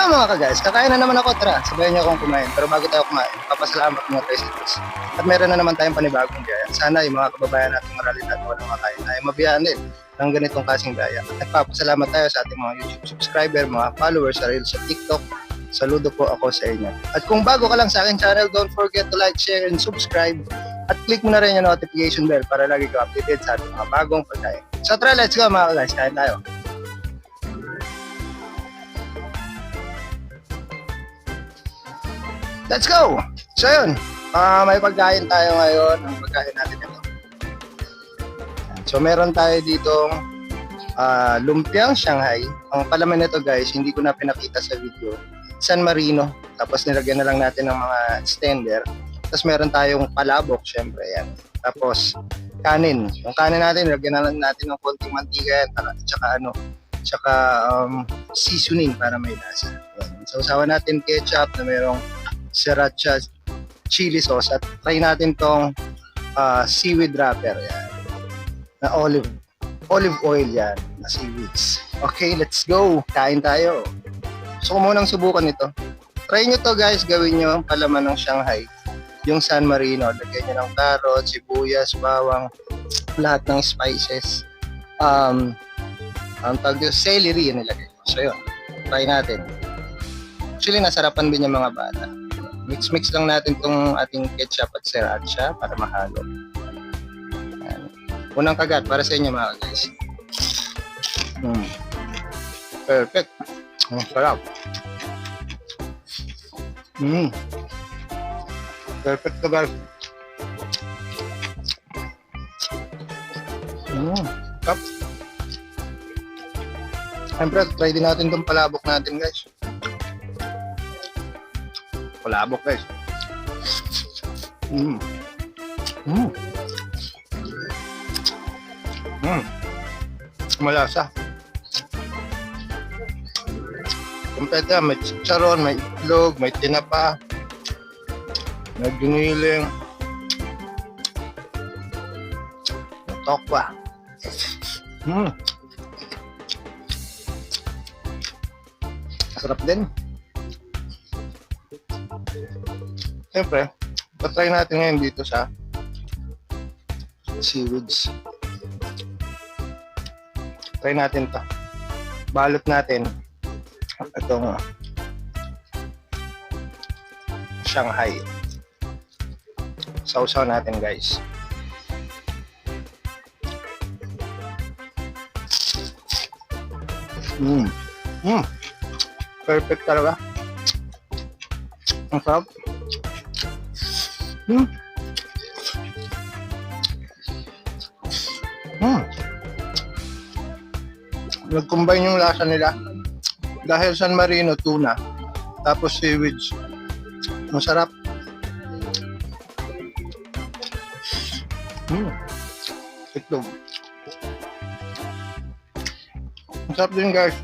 Ayan mga ka-guys, kakain na naman ako. Tara, sabayan niyo akong kumain. Pero bago tayo kumain, papasalamat muna tayo sa Diyos. At meron na naman tayong panibagong gaya. Sana yung mga kababayan nating maralidad na walang makain ay mabiyaan din ng ganitong kasing gaya. At nagpapasalamat tayo sa ating mga YouTube subscriber, mga followers sa Reels sa TikTok. Saludo po ako sa inyo. At kung bago ka lang sa aking channel, don't forget to like, share, and subscribe. At click mo na rin yung notification bell para lagi ka updated sa ating mga bagong pagkain. So tara, let's go mga ka-guys, kain tayo. Let's go! So yun, may pagkain tayo ngayon. Ang pagkain natin ito. So meron tayo ditong lumpiang Shanghai. Ang palaman nito guys, hindi ko na pinakita sa video. San Marino. Tapos nilagyan na lang natin ng mga extender. Tapos meron tayong palabok, syempre yan. Tapos kanin. Yung kanin natin, nilagyan na lang natin ng konting mantika yan. Tsaka seasoning para may lasa. Yan. So usawan natin ketchup na merong sriracha chili sauce at try natin tong seaweed wrapper yan na olive oil yan na seaweeds. Okay, let's go, kain tayo. So kung munang subukan ito, try nyo to guys, gawin nyo ang palaman ng Shanghai, yung San Marino. Lagyan nyo ng carrot, sibuyas, bawang, lahat ng spices, ang tawag yung celery yung nilagay. So yun, try natin. Actually nasarapan din yung mga bata. Mix lang natin tong ating ketchup at sriracha para mahalo. Ayan. Unang kagat para sa inyo mga guys. Perfect. Sarap. Perfect to guys. Sarap. Siyempre, try din natin tong palabok natin guys. Palabok guys. Malasa. Kompleto, may chicharon, may itlog, may tinapa, may giniling, may tokwa. Sarap din. Siyempre, patry natin ngayon dito sa seaweeds. Try natin to. Balot natin itong Shanghai. Sausaw natin guys. Perfect talaga. Ang sarap. Nag-combine yung lasa nila dahil San Marino tuna tapos seaweeds. Masarap. Itlog. Masarap din guys.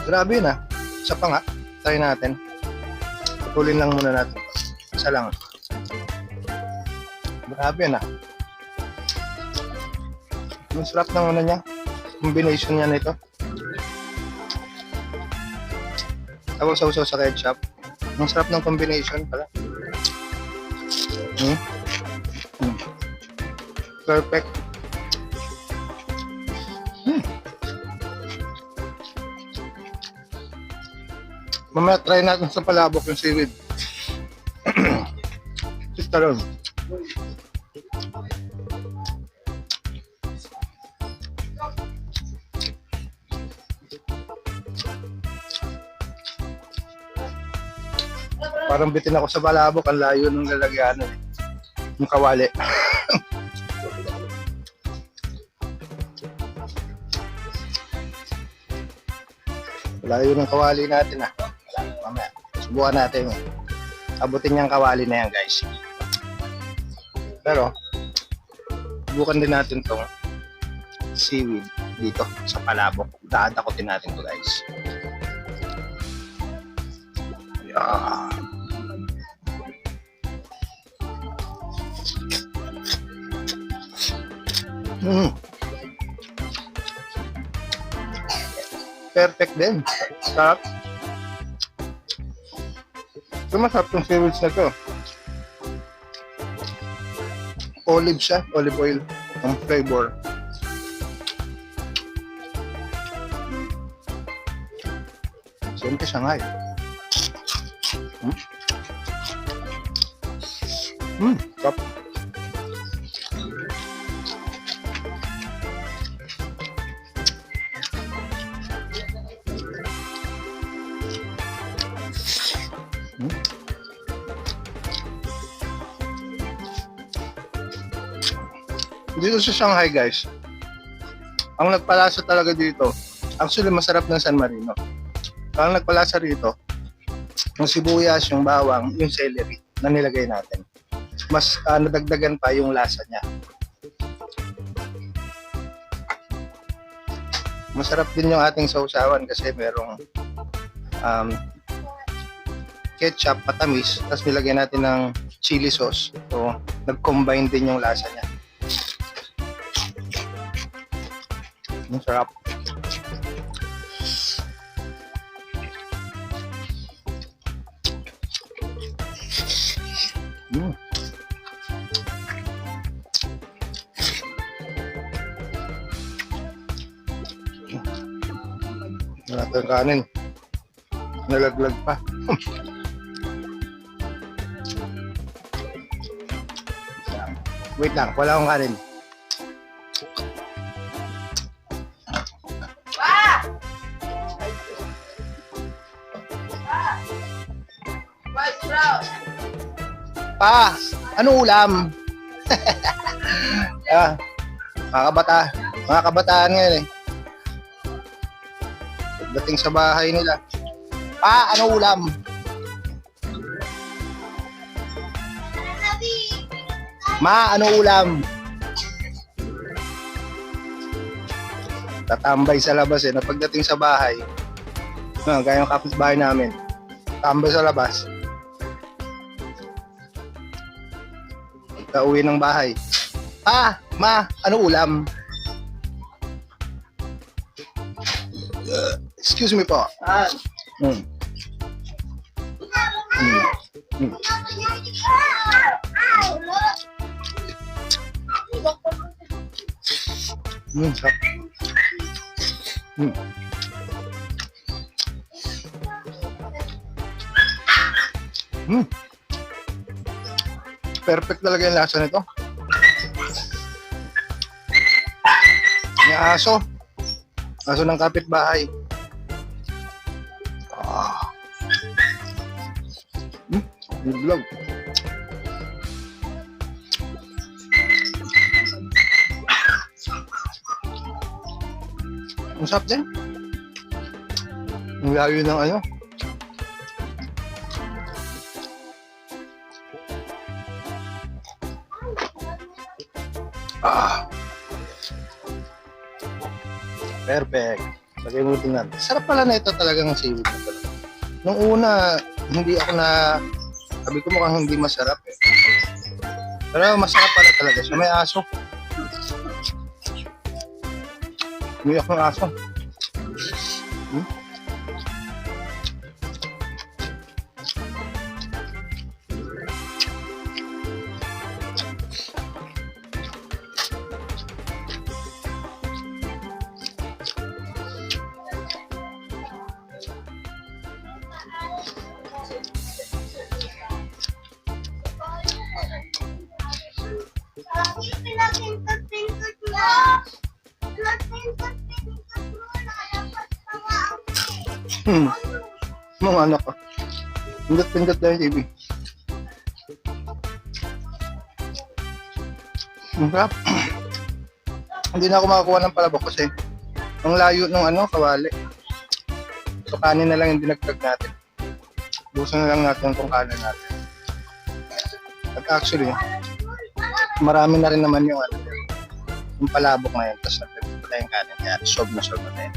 Grabe na. Isa pa nga. Try natin. Putulin lang muna natin. Isa lang. Grabe na. Ang sarap ng ano niya. Combination niya nito. Tapos sausaw sa ketchup. Ang sarap ng combination pala. Perfect. Mamaya try natin sa palabok yung seaweed. Chicharon. Parang bitin ako sa palabok, ang layo ng lalagyanan. Yung kawali. Layo ng kawali natin ah. Mamaya, subukan natin. Abutin niyang kawali na yan guys. Pero, subukan din natin tong seaweed dito sa palabok. Dadakotin natin to guys. Yeah. Perfect din. Sarap. Ito masarap yung seaweeds na to. Olive siya, olive oil. Ang flavor. Siyempre Shanghai. Sarap. Dito sa Shanghai guys, ang nagpalasa talaga dito, actually masarap ng San Marino. Ang nagpalasa rito, yung sibuyas, yung bawang, yung celery na nilagay natin. Mas nadagdagan pa yung lasa niya. Masarap din yung ating sausawan kasi merong ketchup, patamis, tapos nilagay natin ng chili sauce. So, nag-combine din yung lasa niya. Ang sarap. Natin kanin. Nalaglag pa. Wait lang, wala akong kanin. Pa, ano ulam? Mga kabataan ngayon eh. Dating sa bahay nila. Pa, ano ulam? Ma, ano ulam? Tatambay sa labas eh. Pagdating sa bahay, gaya ng kapitbahay namin, tambay sa labas. Pagka-uwi ng bahay, pa, ma, ano ulam? Excuse me po. Sarap. Perfect talaga yung lasa nito. Yung aso ng kapitbahay. Vlog. Ang sarap din. Ang layo ng ano. Perfect. Lagay mo tingnan. Sarap pala na ito talagang seaweed na pala. Nung una, hindi ako sabi ko mukhang hindi masarap eh. Pero masarap pala talaga siya. May aso. Umiyak ng aso. Mga anak ko. Pindot-pindot na yung TV. Masarap. Hindi na ako makakuha ng palabok kasi ang layo ng kawali. So kanin na lang yung dinagdag natin. Busan na lang natin itong kanin natin. At actually, marami na rin naman yung palabok na yun. Tapos nagdag pa tayong kanin. Kaya solve na tayo.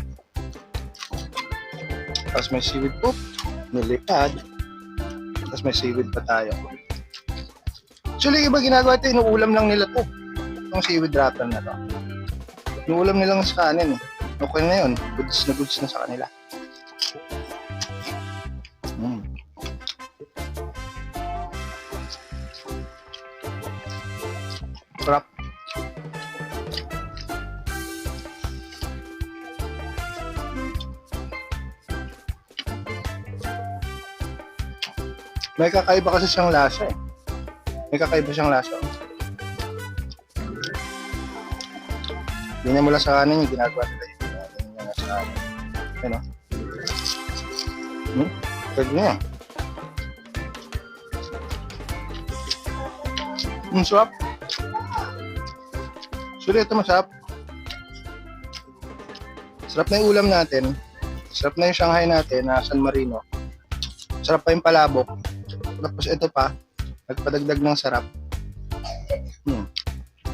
Tapos may seaweed po, nilipad. Tapos may seaweed pa tayo. Actually, iba ginagawa ito, inuulam lang nila to. Itong seaweed wrapper na to. Inuulam nilang sa kanin eh. Okay na yun. Goods na sa kanila. Sarap. May kakaiba kasi siyang lasa eh. May kakaiba siyang lasa. Ganyan mo lang sa kanin yung ginagawa nila yun. Ganyan lang sa kanin. Ano? Pwede na yan. Sarap. Sulit ito masarap. Sarap na yung ulam natin. Sarap na yung Shanghai natin na San Marino. Sarap pa yung palabok. Tapos ito pa, nagpadagdag ng sarap.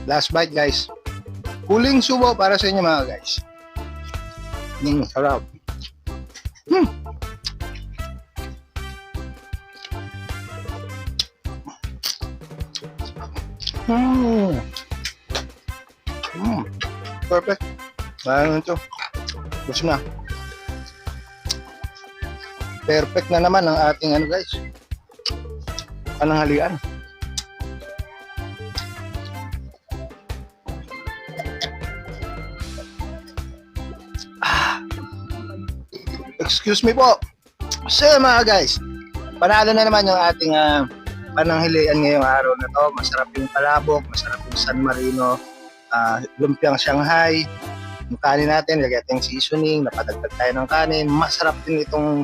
Last bite guys. Huling subo para sa inyo mga guys. Sarap. Perfect. Ano ito? Gusto na. Perfect na naman ang ating ano guys. Pananghalian. Excuse me po. So mga guys, panalo na naman yung ating pananghalian ngayong araw na to. Masarap yung palabok, masarap yung San Marino, lumpiang Shanghai. Yung kanin natin, lagyan natin seasoning, napadagdag tayo ng kanin. Masarap din itong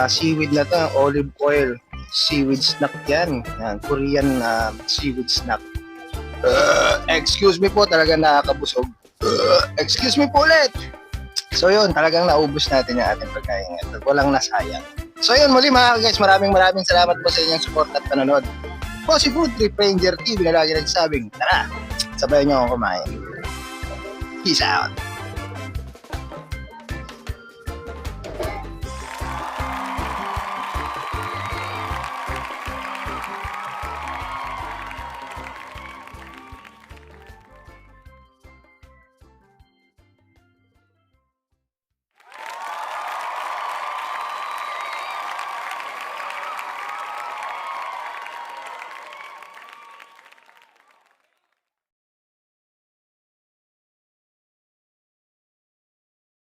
seaweed na to, olive oil. Seaweed snack yan. Korean seaweed snack. Excuse me po, talagang nakakabusog. Excuse me po ulit. So yun, talagang naubos natin yung ating pagkain. Walang nasayang. So yun, muli mga guys, maraming salamat po sa inyong support at panonood. Po si Food Trip Ranger TV na lagi nagsabing, tara, sabayan nyo akong kumain. Peace out.